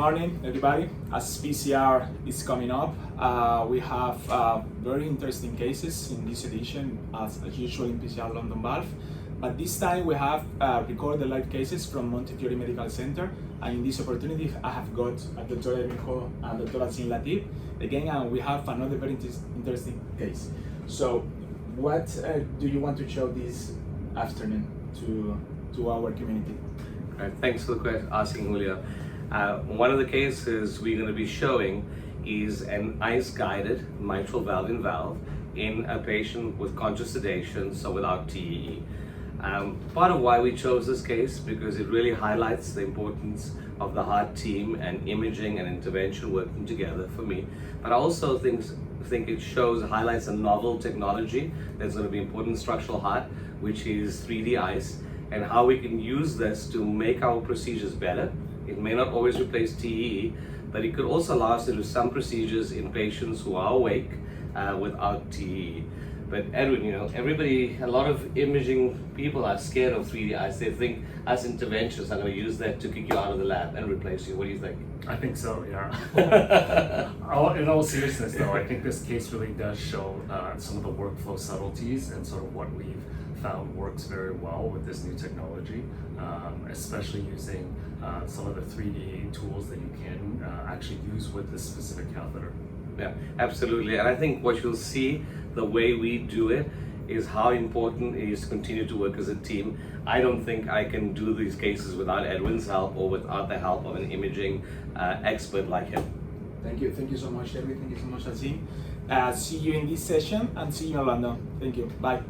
morning, everybody. As PCR is coming up, we have very interesting cases in this edition, as usual in PCR London Valves. But this time we have recorded live cases from Montefiore Medical Center, and in this opportunity I have got Dr. Edwin Ho and Dr. Azeem Latib again, and we have another very interesting case. So, what do you want to show this afternoon to our community? Right, thanks for the question, asking, Julio. One of the cases we're going to be showing is an ICE-guided mitral valve in a patient with conscious sedation, so without TEE. Part of why we chose this case because it really highlights the importance of the heart team and imaging and intervention working together for me. But I also think it highlights a novel technology that's going to be important in structural heart, which is 3D ICE, and how we can use this to make our procedures better. It may not always replace TEE, but it could also allow us to do some procedures in patients who are awake without TEE. But Edwin, a lot of imaging people are scared of 3D ICE. They think us interventionists are going to use that to kick you out of the lab and replace you. What do you think? I think so, yeah. In all seriousness though, I think this case really does show some of the workflow subtleties and sort of what we've found works very well with this new technology, especially using some of the 3D tools that you can actually use with this specific catheter. Yeah, absolutely. And I think what you'll see, the way we do it, is how important it is to continue to work as a team. I don't think I can do these cases without Edwin's help or without the help of an imaging expert like him. Thank you so much, Edwin. Thank you so much, Azeem. See you in this session and see you in London. Thank you. Bye.